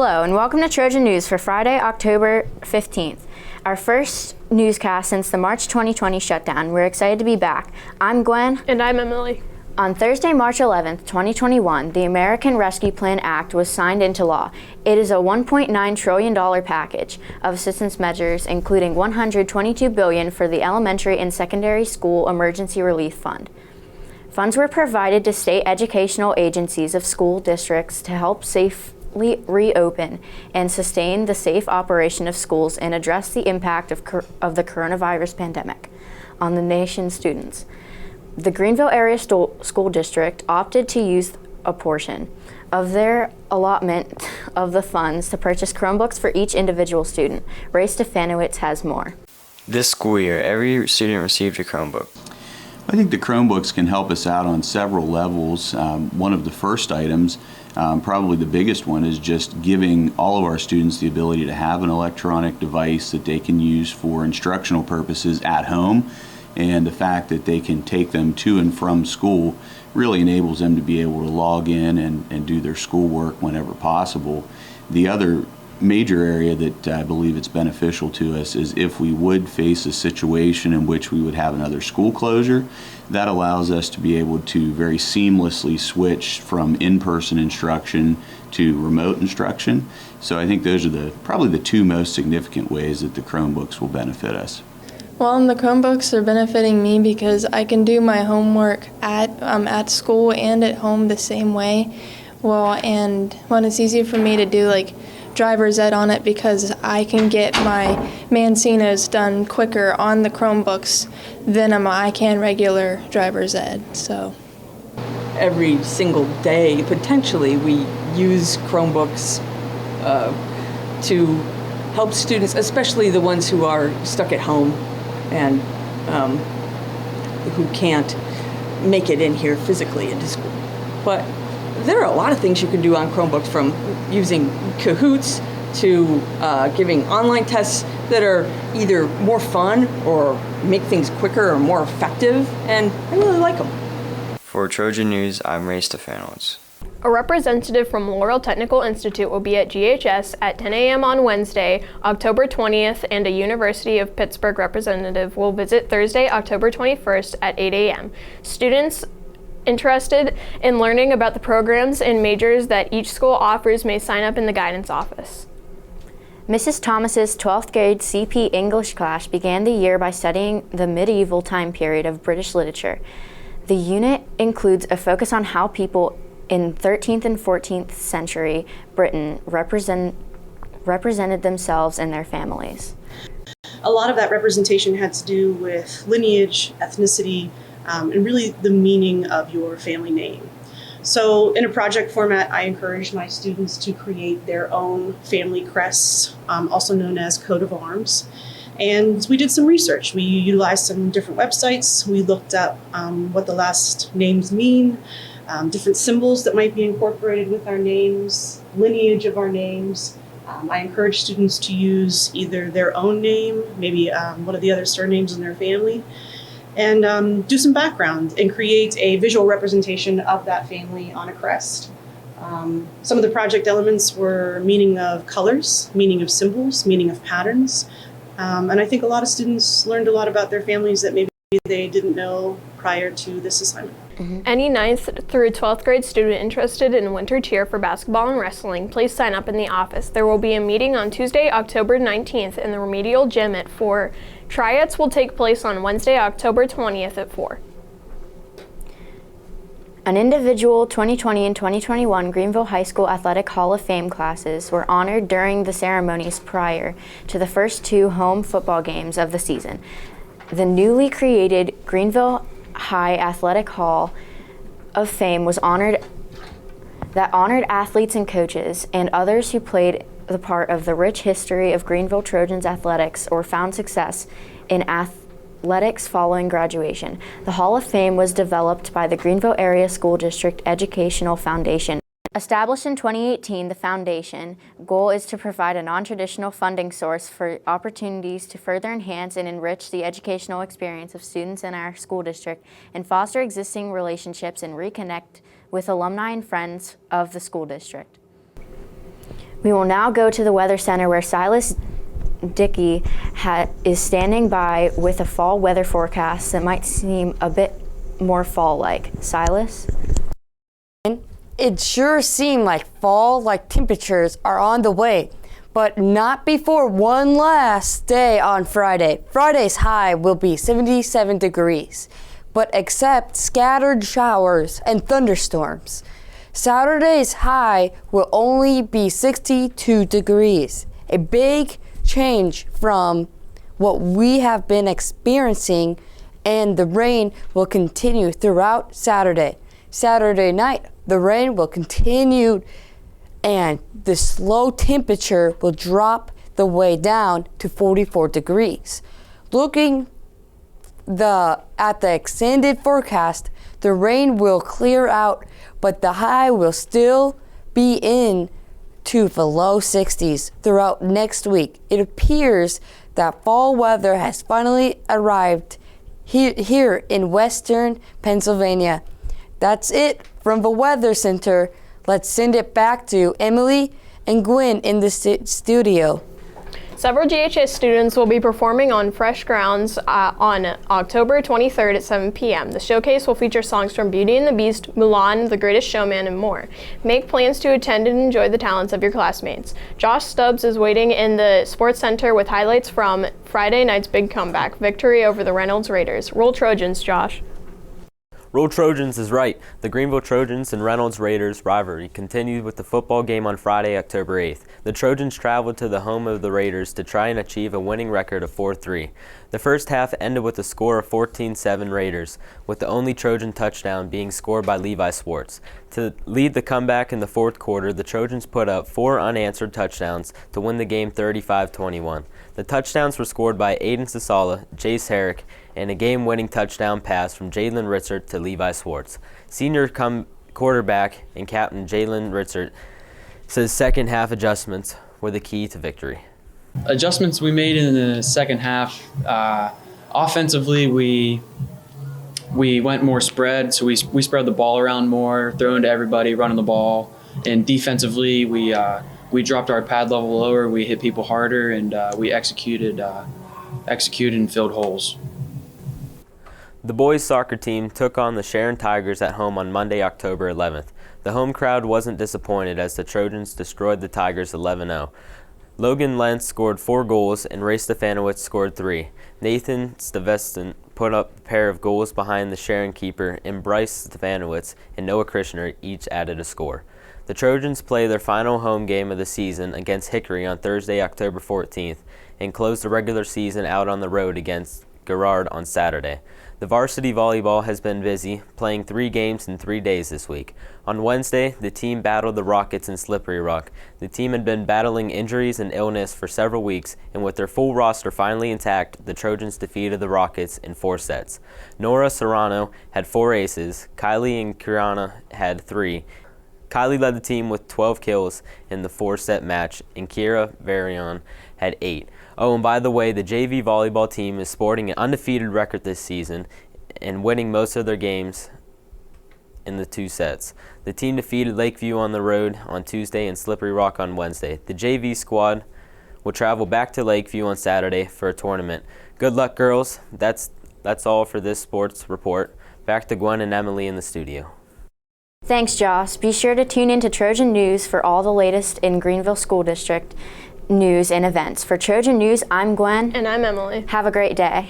Hello and welcome to Trojan News for Friday, October 15th. Our first newscast since the March 2020 shutdown. We're excited to be back. I'm Gwen. And I'm Emily. On Thursday, March 11th, 2021, the American Rescue Plan Act was signed into law. It is a $1.9 trillion package of assistance measures, including $122 billion for the Elementary and Secondary School Emergency Relief Fund. Funds were provided to state educational agencies of school districts to help safely reopen and sustain the safe operation of schools and address the impact of the coronavirus pandemic on the nation's students. The Greenville Area School District opted to use a portion of their allotment of the funds to purchase Chromebooks for each individual student. Ray Stefanowitz has more. This school year, every student received a Chromebook. I think the Chromebooks can help us out on several levels. One of the first items, probably the biggest one, is just giving all of our students the ability to have an electronic device that they can use for instructional purposes at home. And the fact that they can take them to and from school really enables them to be able to log in and do their schoolwork whenever possible. The other major area that I believe it's beneficial to us is if we would face a situation in which we would have another school closure, that allows us to be able to very seamlessly switch from in-person instruction to remote instruction. So I think those are probably the two most significant ways that the Chromebooks will benefit us. Well, the Chromebooks are benefiting me because I can do my homework at school and at home the same way. And it's easier for me to do like driver's ed on it because I can get my Mancinas done quicker on the Chromebooks than I can regular driver's ed. So every single day, potentially, we use Chromebooks to help students, especially the ones who are stuck at home and who can't make it in here physically into school. But there are a lot of things you can do on Chromebooks, from using Kahoots to giving online tests that are either more fun or make things quicker or more effective, and I really like them. For Trojan News, I'm Ray Stefanowitz. A representative from Laurel Technical Institute will be at GHS at 10 a.m. on Wednesday, October 20th, and a University of Pittsburgh representative will visit Thursday, October 21st at 8 a.m. Students interested in learning about the programs and majors that each school offers may sign up in the guidance office. Mrs. Thomas's 12th grade CP English class began the year by studying the medieval time period of British literature. The unit includes a focus on how people in 13th and 14th century Britain represented themselves and their families. A lot of that representation had to do with lineage, ethnicity, and really the meaning of your family name. So in a project format, I encouraged my students to create their own family crests, also known as coat of arms. And we did some research. We utilized some different websites. We looked up what the last names mean, different symbols that might be incorporated with our names, lineage of our names. I encourage students to use either their own name, maybe one of the other surnames in their family, and do some background and create a visual representation of that family on a crest. Some of the project elements were meaning of colors, meaning of symbols, meaning of patterns. And I think a lot of students learned a lot about their families that maybe they didn't know prior to this assignment. Any 9th through 12th grade student interested in winter cheer for basketball and wrestling, please sign up in the office. There will be a meeting on Tuesday, October 19th in the remedial gym at 4. Tryouts will take place on Wednesday, October 20th at 4. An individual 2020 and 2021 Greenville High School Athletic Hall of Fame classes were honored during the ceremonies prior to the first two home football games of the season. The newly created Greenville High Athletic Hall of Fame was honored athletes and coaches and others who played the part of the rich history of Greenville Trojans athletics or found success in athletics following graduation. The Hall of Fame was developed by the Greenville Area School District Educational Foundation. Established in 2018, the foundation goal is to provide a non-traditional funding source for opportunities to further enhance and enrich the educational experience of students in our school district and foster existing relationships and reconnect with alumni and friends of the school district. We will now go to the Weather Center where Silas Dickey is standing by with a fall weather forecast that might seem a bit more fall-like. Silas? It sure seemed like fall-like temperatures are on the way, but not before one last day on Friday. Friday's high will be 77 degrees, but except scattered showers and thunderstorms. Saturday's high will only be 62 degrees, a big change from what we have been experiencing, and the rain will continue throughout Saturday. Saturday night, the rain will continue and the slow temperature will drop the way down to 44 degrees. Looking at the extended forecast, the rain will clear out, but the high will still be in to the low 60s throughout next week. It appears that fall weather has finally arrived here in western Pennsylvania. That's it from the Weather Center. Let's send it back to Emily and Gwen in the studio. Several GHS students will be performing on Fresh Grounds on October 23rd at 7 p.m. The showcase will feature songs from Beauty and the Beast, Mulan, The Greatest Showman, and more. Make plans to attend and enjoy the talents of your classmates. Josh Stubbs is waiting in the Sports Center with highlights from Friday night's big comeback, victory over the Reynolds Raiders. Roll Trojans, Josh. Roll Trojans is right. The Greenville Trojans and Reynolds Raiders rivalry continued with the football game on Friday, October 8th. The Trojans traveled to the home of the Raiders to try and achieve a winning record of 4-3. The first half ended with a score of 14-7 Raiders, with the only Trojan touchdown being scored by Levi Swartz. To lead the comeback in the fourth quarter, the Trojans put up 4 unanswered touchdowns to win the game 35-21. The touchdowns were scored by Aiden Sasala, Jace Herrick, and a game-winning touchdown pass from Jalen Ritzert to Levi Swartz. Senior quarterback and captain Jalen Ritzert says second half adjustments were the key to victory. Adjustments we made in the second half, offensively we went more spread, so we spread the ball around more, throwing to everybody, running the ball. And defensively we dropped our pad level lower, we hit people harder, and we executed and filled holes. The boys soccer team took on the Sharon Tigers at home on Monday, October 11th. The home crowd wasn't disappointed as the Trojans destroyed the Tigers 11-0. Logan Lentz scored 4 goals and Ray Stefanowicz scored 3. Nathan Staveston put up a pair of goals behind the Sharon keeper, and Bryce Stefanowicz and Noah Krishner each added a score. The Trojans play their final home game of the season against Hickory on Thursday, October 14th, and close the regular season out on the road against Garrard on Saturday. The varsity volleyball has been busy, playing 3 games in 3 days this week. On Wednesday, the team battled the Rockets in Slippery Rock. The team had been battling injuries and illness for several weeks, and with their full roster finally intact, the Trojans defeated the Rockets in 4 sets. Nora Serrano had 4 aces, Kylie and Kirana had 3. Kylie led the team with 12 kills in the 4-set match, and Kira Varion had 8. Oh, and by the way, the JV volleyball team is sporting an undefeated record this season and winning most of their games in the 2 sets. The team defeated Lakeview on the road on Tuesday and Slippery Rock on Wednesday. The JV squad will travel back to Lakeview on Saturday for a tournament. Good luck, girls. That's all for this sports report. Back to Gwen and Emily in the studio. Thanks, Josh. Be sure to tune in to Trojan News for all the latest in Greenville School District news and events. For Trojan News, I'm Gwen. And I'm Emily. Have a great day.